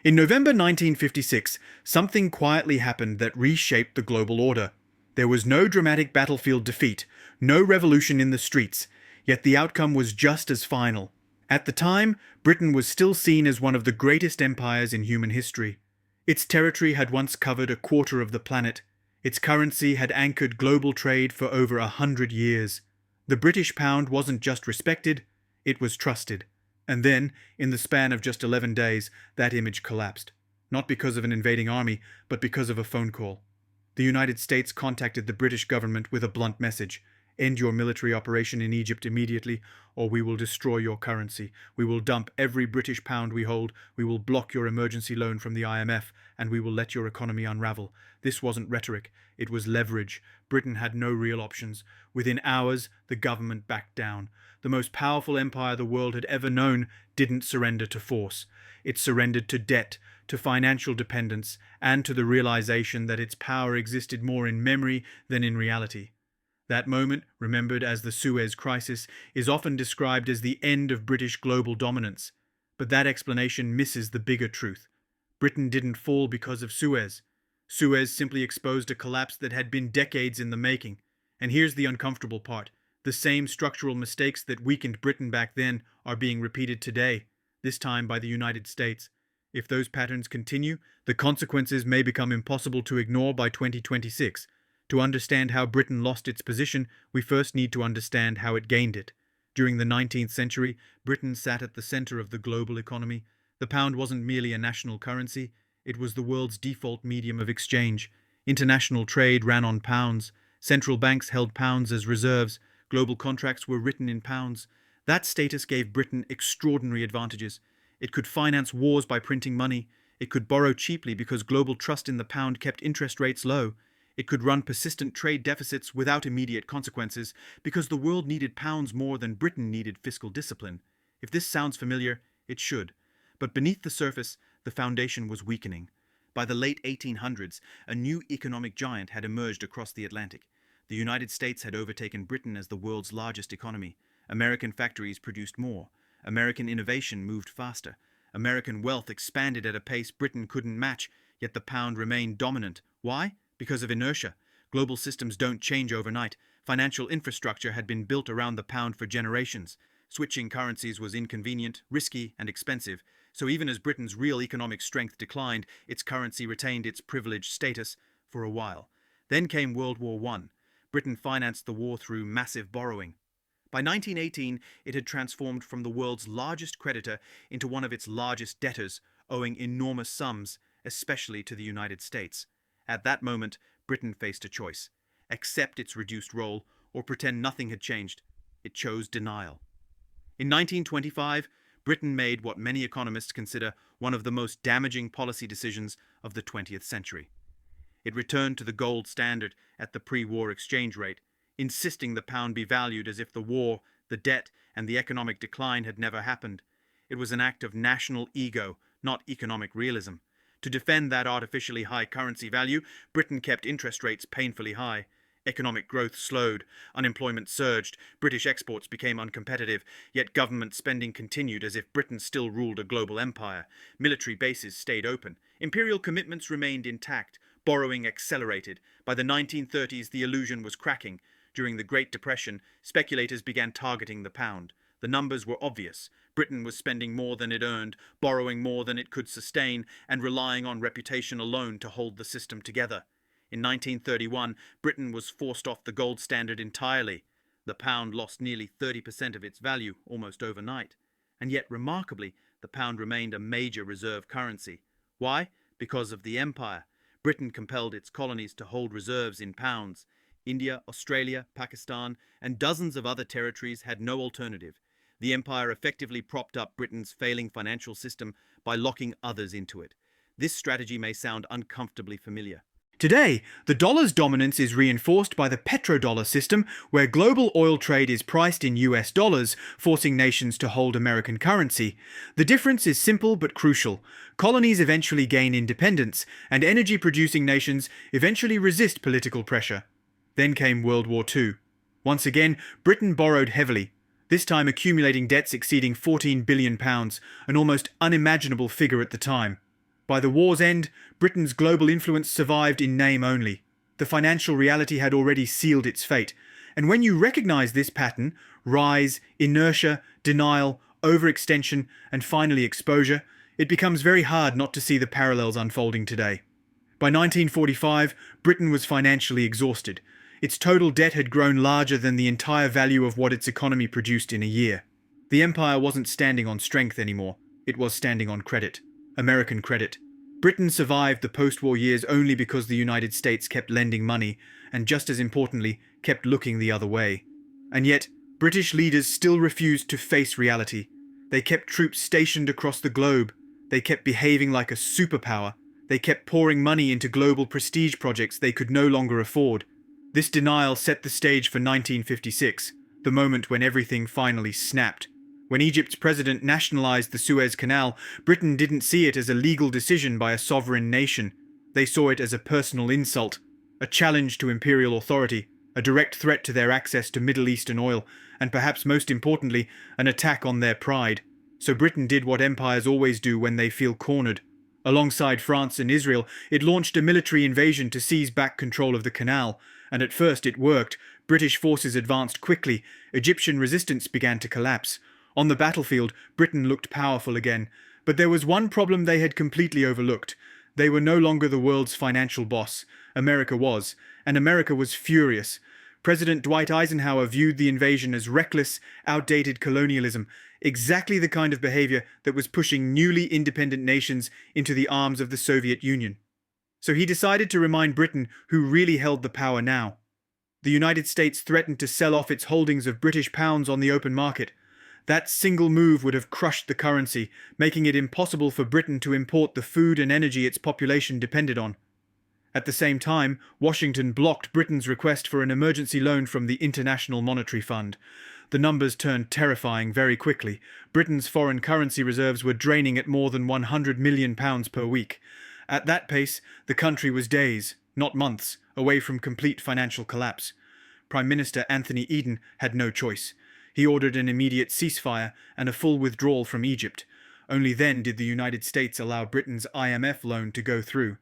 In November 1956, something quietly happened that reshaped the global order. There was no dramatic battlefield defeat, no revolution in the streets, yet the outcome was just as final. At the time, Britain was still seen as one of the greatest empires in human history. Its territory had once covered a quarter of the planet. Its currency had anchored global trade for over 100 years. The British pound wasn't just respected, it was trusted. And then, in the span of just 11 days, that image collapsed. Not because of an invading army, but because of a phone call. The United States contacted the British government with a blunt message. End your military operation in Egypt immediately, or we will destroy your currency. We will dump every British pound we hold, we will block your emergency loan from the IMF, and we will let your economy unravel. This wasn't rhetoric, it was leverage. Britain had no real options. Within hours, the government backed down. The most powerful empire the world had ever known didn't surrender to force. It surrendered to debt, to financial dependence, and to the realization that its power existed more in memory than in reality. That moment, remembered as the Suez Crisis, is often described as the end of British global dominance. But that explanation misses the bigger truth. Britain didn't fall because of Suez. Suez simply exposed a collapse that had been decades in the making. And here's the uncomfortable part. The same structural mistakes that weakened Britain back then are being repeated today, this time by the United States. If those patterns continue, the consequences may become impossible to ignore by 2026. To understand how Britain lost its position, we first need to understand how it gained it. During the 19th century, Britain sat at the center of the global economy. The pound wasn't merely a national currency, it was the world's default medium of exchange. International trade ran on pounds. Central banks held pounds as reserves. Global contracts were written in pounds. That status gave Britain extraordinary advantages. It could finance wars by printing money. It could borrow cheaply because global trust in the pound kept interest rates low. It could run persistent trade deficits without immediate consequences because the world needed pounds more than Britain needed fiscal discipline. If this sounds familiar, it should. But beneath the surface, the foundation was weakening. By the late 1800s, a new economic giant had emerged across the Atlantic. The United States had overtaken Britain as the world's largest economy. American factories produced more. American innovation moved faster. American wealth expanded at a pace Britain couldn't match, yet the pound remained dominant. Why? Because of inertia. Global systems don't change overnight. Financial infrastructure had been built around the pound for generations. Switching currencies was inconvenient, risky, and expensive. So even as Britain's real economic strength declined, its currency retained its privileged status for a while. Then came World War I. Britain financed the war through massive borrowing. By 1918, it had transformed from the world's largest creditor into one of its largest debtors, owing enormous sums, especially to the United States. At that moment, Britain faced a choice: accept its reduced role or pretend nothing had changed. It chose denial. In 1925, Britain made what many economists consider one of the most damaging policy decisions of the 20th century. It returned to the gold standard at the pre-war exchange rate, insisting the pound be valued as if the war, the debt, and the economic decline had never happened. It was an act of national ego, not economic realism. To defend that artificially high currency value, Britain kept interest rates painfully high. Economic growth slowed, unemployment surged, British exports became uncompetitive, yet government spending continued as if Britain still ruled a global empire. Military bases stayed open. Imperial commitments remained intact. Borrowing accelerated. By the 1930s, the illusion was cracking. During the Great Depression, speculators began targeting the pound. The numbers were obvious. Britain was spending more than it earned, borrowing more than it could sustain, and relying on reputation alone to hold the system together. In 1931, Britain was forced off the gold standard entirely. The pound lost nearly 30% of its value almost overnight. And yet, remarkably, the pound remained a major reserve currency. Why? Because of the empire. Britain compelled its colonies to hold reserves in pounds. India, Australia, Pakistan, and dozens of other territories had no alternative. The empire effectively propped up Britain's failing financial system by locking others into it. This strategy may sound uncomfortably familiar. Today, the dollar's dominance is reinforced by the petrodollar system, where global oil trade is priced in US dollars, forcing nations to hold American currency. The difference is simple but crucial. Colonies eventually gain independence, and energy-producing nations eventually resist political pressure. Then came World War II. Once again, Britain borrowed heavily, this time accumulating debts exceeding £14 billion, an almost unimaginable figure at the time. By the war's end, Britain's global influence survived in name only. The financial reality had already sealed its fate. And when you recognize this pattern, rise, inertia, denial, overextension, and finally exposure, it becomes very hard not to see the parallels unfolding today. By 1945, Britain was financially exhausted. Its total debt had grown larger than the entire value of what its economy produced in a year. The empire wasn't standing on strength anymore. It was standing on credit. American credit. Britain survived the post-war years only because the United States kept lending money, and just as importantly, kept looking the other way. And yet, British leaders still refused to face reality. They kept troops stationed across the globe. They kept behaving like a superpower. They kept pouring money into global prestige projects they could no longer afford. This denial set the stage for 1956, the moment when everything finally snapped. When Egypt's president nationalized the Suez Canal, Britain didn't see it as a legal decision by a sovereign nation. They saw it as a personal insult, a challenge to imperial authority, a direct threat to their access to Middle Eastern oil, and perhaps most importantly, an attack on their pride. So Britain did what empires always do when they feel cornered. Alongside France and Israel, it launched a military invasion to seize back control of the canal, and at first it worked. British forces advanced quickly. Egyptian resistance began to collapse. On the battlefield, Britain looked powerful again, but there was one problem they had completely overlooked. They were no longer the world's financial boss. America was, and America was furious. President Dwight Eisenhower viewed the invasion as reckless, outdated colonialism, exactly the kind of behavior that was pushing newly independent nations into the arms of the Soviet Union. So he decided to remind Britain who really held the power now. The United States threatened to sell off its holdings of British pounds on the open market. That single move would have crushed the currency, making it impossible for Britain to import the food and energy its population depended on. At the same time, Washington blocked Britain's request for an emergency loan from the International Monetary Fund. The numbers turned terrifying very quickly. Britain's foreign currency reserves were draining at more than £100 million per week. At that pace, the country was days, not months, away from complete financial collapse. Prime Minister Anthony Eden had no choice. He ordered an immediate ceasefire and a full withdrawal from Egypt. Only then did the United States allow Britain's IMF loan to go through.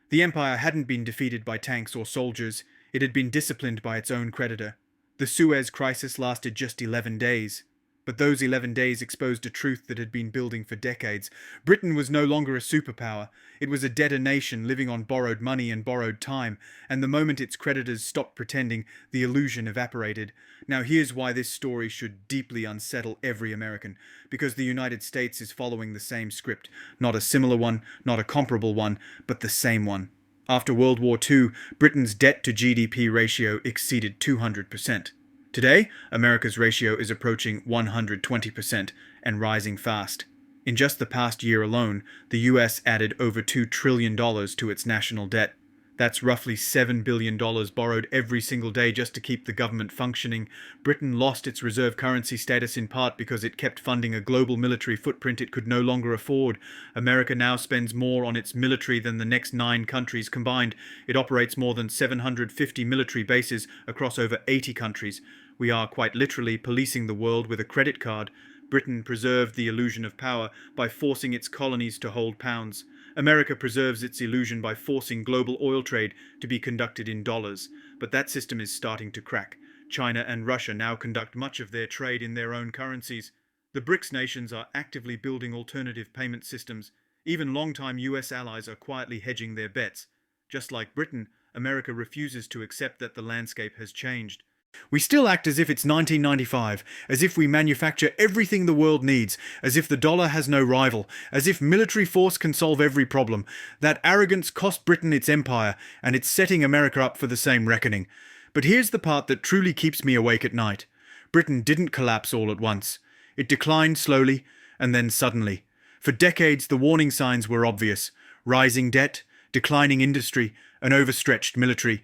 The empire hadn't been defeated by tanks or soldiers. It had been disciplined by its own creditor. The Suez Crisis lasted just 11 days. But those 11 days exposed a truth that had been building for decades. Britain was no longer a superpower. It was a debtor nation living on borrowed money and borrowed time, and the moment its creditors stopped pretending, the illusion evaporated. Now here's why this story should deeply unsettle every American. Because the United States is following the same script. Not a similar one, not a comparable one, but the same one. After World War II, Britain's debt-to-GDP ratio exceeded 200%. Today, America's ratio is approaching 120% and rising fast. In just the past year alone, the US added over $2 trillion to its national debt. That's roughly $7 billion borrowed every single day just to keep the government functioning. Britain lost its reserve currency status in part because it kept funding a global military footprint it could no longer afford. America now spends more on its military than the next 9 countries combined. It operates more than 750 military bases across over 80 countries. We are quite literally policing the world with a credit card. Britain preserved the illusion of power by forcing its colonies to hold pounds. America preserves its illusion by forcing global oil trade to be conducted in dollars. But that system is starting to crack. China and Russia now conduct much of their trade in their own currencies. The BRICS nations are actively building alternative payment systems. Even longtime US allies are quietly hedging their bets. Just like Britain, America refuses to accept that the landscape has changed. We still act as if it's 1995, as if we manufacture everything the world needs, as if the dollar has no rival, as if military force can solve every problem. That arrogance cost Britain its empire, and it's setting America up for the same reckoning. But here's the part that truly keeps me awake at night. Britain didn't collapse all at once. It declined slowly, and then suddenly. For decades, the warning signs were obvious. Rising debt, declining industry, an overstretched military.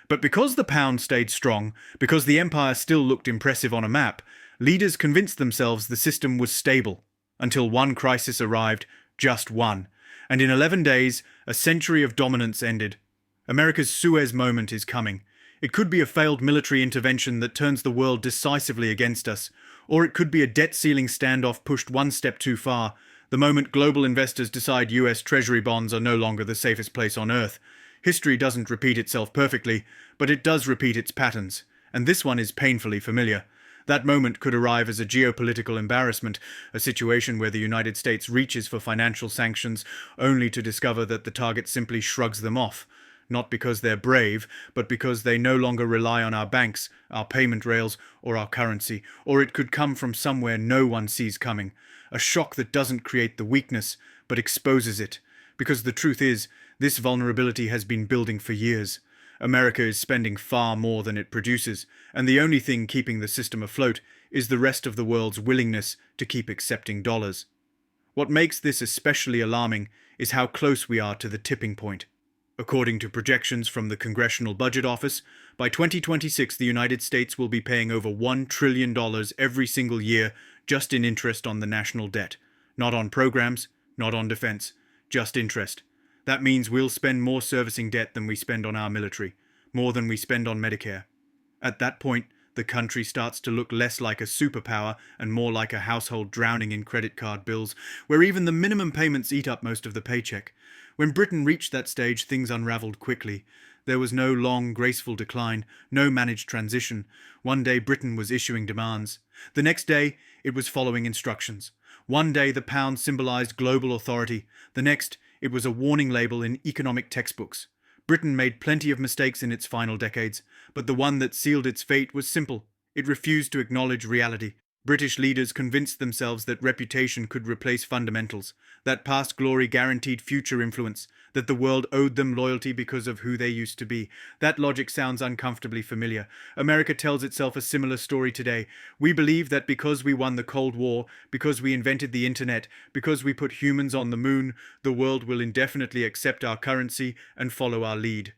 But because the pound stayed strong, because the empire still looked impressive on a map, leaders convinced themselves the system was stable. Until one crisis arrived, just one. And in 11 days, a century of dominance ended. America's Suez moment is coming. It could be a failed military intervention that turns the world decisively against us. Or it could be a debt-ceiling standoff pushed one step too far. The moment global investors decide US Treasury bonds are no longer the safest place on earth. History doesn't repeat itself perfectly, but it does repeat its patterns, and this one is painfully familiar. That moment could arrive as a geopolitical embarrassment, a situation where the United States reaches for financial sanctions only to discover that the target simply shrugs them off. Not because they're brave, but because they no longer rely on our banks, our payment rails, or our currency. Or it could come from somewhere no one sees coming. A shock that doesn't create the weakness, but exposes it. Because the truth is, this vulnerability has been building for years. America is spending far more than it produces, and the only thing keeping the system afloat is the rest of the world's willingness to keep accepting dollars. What makes this especially alarming is how close we are to the tipping point. According to projections from the Congressional Budget Office, by 2026 the United States will be paying over $1 trillion every single year just in interest on the national debt. Not on programs, not on defense, just interest. That means we'll spend more servicing debt than we spend on our military, more than we spend on Medicare. At that point, the country starts to look less like a superpower and more like a household drowning in credit card bills, where even the minimum payments eat up most of the paycheck. When Britain reached that stage, things unraveled quickly. There was no long, graceful decline, no managed transition. One day Britain was issuing demands. The next day, it was following instructions. One day the pound symbolized global authority. The next, it was a warning label in economic textbooks. Britain made plenty of mistakes in its final decades, but the one that sealed its fate was simple. It refused to acknowledge reality. British leaders convinced themselves that reputation could replace fundamentals, that past glory guaranteed future influence, that the world owed them loyalty because of who they used to be. That logic sounds uncomfortably familiar. America tells itself a similar story today. We believe that because we won the Cold War, because we invented the internet, because we put humans on the moon, the world will indefinitely accept our currency and follow our lead.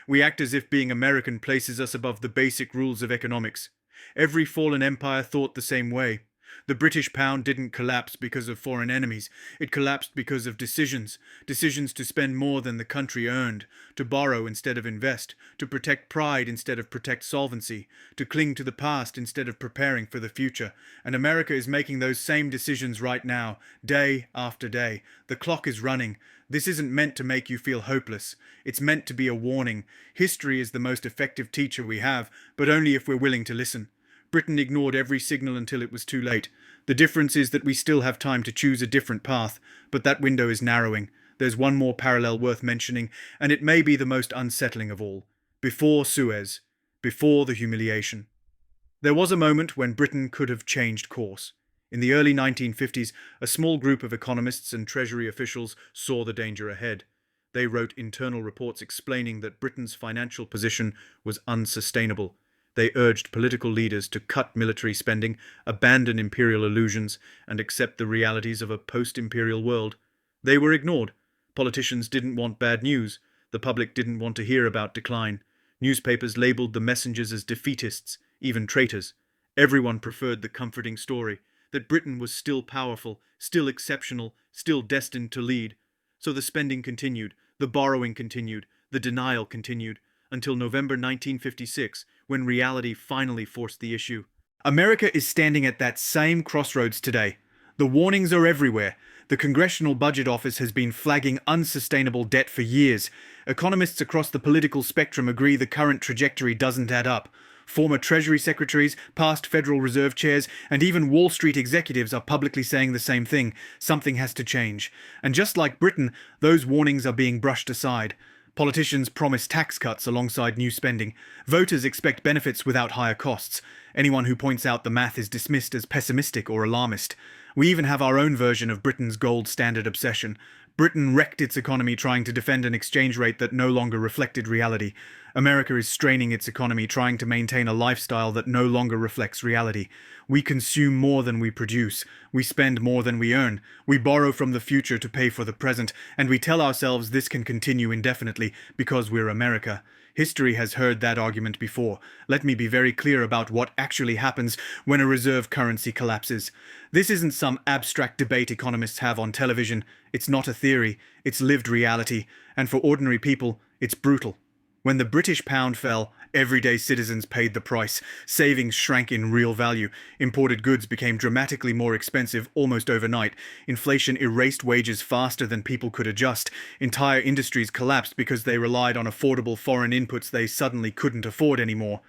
We act as if being American places us above the basic rules of economics. Every fallen empire thought the same way. The British pound didn't collapse because of foreign enemies. It collapsed because of decisions. Decisions to spend more than the country earned, to borrow instead of invest, to protect pride instead of protect solvency, to cling to the past instead of preparing for the future. And America is making those same decisions right now, day after day. The clock is running. This isn't meant to make you feel hopeless. It's meant to be a warning. History is the most effective teacher we have, but only if we're willing to listen. Britain ignored every signal until it was too late. The difference is that we still have time to choose a different path, but that window is narrowing. There's one more parallel worth mentioning, and it may be the most unsettling of all. Before Suez, before the humiliation. There was a moment when Britain could have changed course. In the early 1950s, a small group of economists and Treasury officials saw the danger ahead. They wrote internal reports explaining that Britain's financial position was unsustainable. They urged political leaders to cut military spending, abandon imperial illusions, and accept the realities of a post-imperial world. They were ignored. Politicians didn't want bad news. The public didn't want to hear about decline. Newspapers labeled the messengers as defeatists, even traitors. Everyone preferred the comforting story that Britain was still powerful, still exceptional, still destined to lead. So the spending continued, the borrowing continued, the denial continued, until November 1956, when reality finally forced the issue. America is standing at that same crossroads today. The warnings are everywhere. The Congressional Budget Office has been flagging unsustainable debt for years. Economists across the political spectrum agree the current trajectory doesn't add up. Former Treasury secretaries, past Federal Reserve chairs, and even Wall Street executives are publicly saying the same thing. Something has to change. And just like Britain, those warnings are being brushed aside. Politicians promise tax cuts alongside new spending. Voters expect benefits without higher costs. Anyone who points out the math is dismissed as pessimistic or alarmist. We even have our own version of Britain's gold standard obsession. Britain wrecked its economy trying to defend an exchange rate that no longer reflected reality. America is straining its economy trying to maintain a lifestyle that no longer reflects reality. We consume more than we produce. We spend more than we earn. We borrow from the future to pay for the present, and we tell ourselves this can continue indefinitely because we're America. History has heard that argument before. Let me be very clear about what actually happens when a reserve currency collapses. This isn't some abstract debate economists have on television. It's not a theory. It's lived reality. And for ordinary people, it's brutal. When the British pound fell, everyday citizens paid the price. Savings shrank in real value. Imported goods became dramatically more expensive almost overnight. Inflation erased wages faster than people could adjust. Entire industries collapsed because they relied on affordable foreign inputs they suddenly couldn't afford anymore.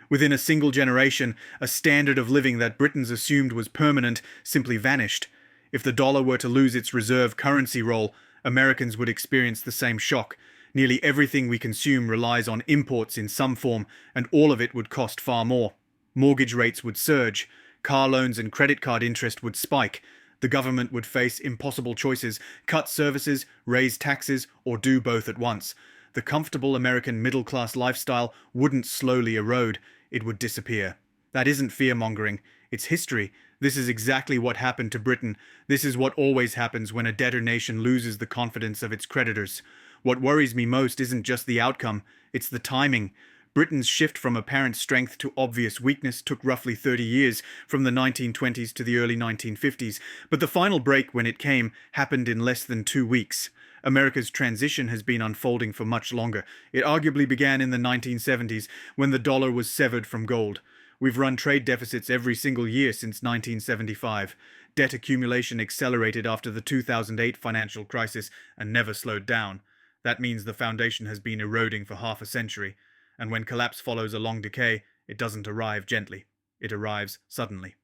Within a single generation, a standard of living that Britons assumed was permanent simply vanished. If the dollar were to lose its reserve currency role, Americans would experience the same shock. Nearly everything we consume relies on imports in some form, and all of it would cost far more. Mortgage rates would surge, car loans and credit card interest would spike. The government would face impossible choices: cut services, raise taxes, or do both at once. The comfortable American middle-class lifestyle wouldn't slowly erode, it would disappear. That isn't fear-mongering, it's history. This is exactly what happened to Britain. This is what always happens when a debtor nation loses the confidence of its creditors. What worries me most isn't just the outcome, it's the timing. Britain's shift from apparent strength to obvious weakness took roughly 30 years, from the 1920s to the early 1950s, but the final break, when it came, happened in less than 2 weeks. America's transition has been unfolding for much longer. It arguably began in the 1970s, when the dollar was severed from gold. We've run trade deficits every single year since 1975. Debt accumulation accelerated after the 2008 financial crisis and never slowed down. That means the foundation has been eroding for half a century, and when collapse follows a long decay, it doesn't arrive gently. It arrives suddenly.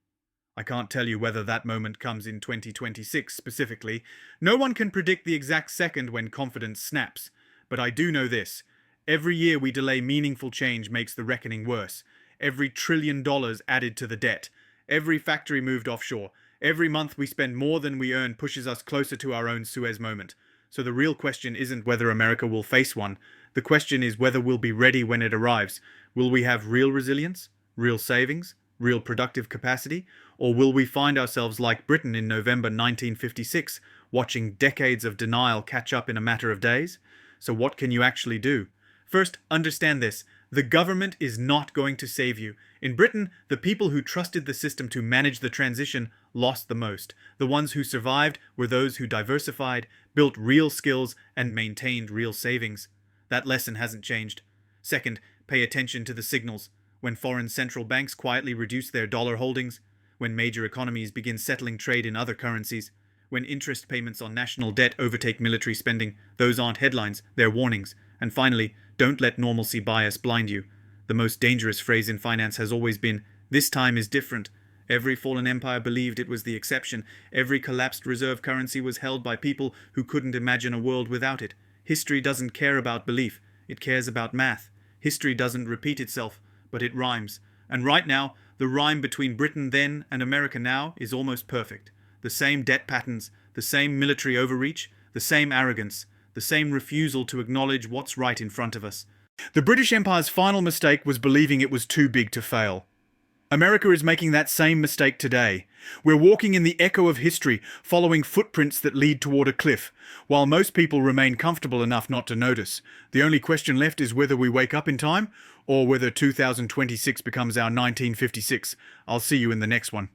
I can't tell you whether that moment comes in 2026 specifically. No one can predict the exact second when confidence snaps. But I do know this: every year we delay meaningful change makes the reckoning worse. Every $1 trillion added to the debt, every factory moved offshore, every month we spend more than we earn pushes us closer to our own Suez moment. So the real question isn't whether America will face one. The question is whether we'll be ready when it arrives. Will we have real resilience, real savings, real productive capacity, or will we find ourselves like Britain in November 1956, watching decades of denial catch up in a matter of days? So what can you actually do? First, understand this: the government is not going to save you. In Britain, the people who trusted the system to manage the transition lost the most. The ones who survived were those who diversified, built real skills, and maintained real savings. That lesson hasn't changed. Second, pay attention to the signals. When foreign central banks quietly reduce their dollar holdings, when major economies begin settling trade in other currencies, when interest payments on national debt overtake military spending, those aren't headlines, they're warnings. And finally, don't let normalcy bias blind you. The most dangerous phrase in finance has always been, "This time is different." Every fallen empire believed it was the exception. Every collapsed reserve currency was held by people who couldn't imagine a world without it. History doesn't care about belief, it cares about math. History doesn't repeat itself, but it rhymes. And right now, the rhyme between Britain then and America now is almost perfect. The same debt patterns, the same military overreach, the same arrogance, the same refusal to acknowledge what's right in front of us. The British Empire's final mistake was believing it was too big to fail. America is making that same mistake today. We're walking in the echo of history, following footprints that lead toward a cliff, while most people remain comfortable enough not to notice. The only question left is whether we wake up in time, or whether 2026 becomes our 1956. I'll see you in the next one.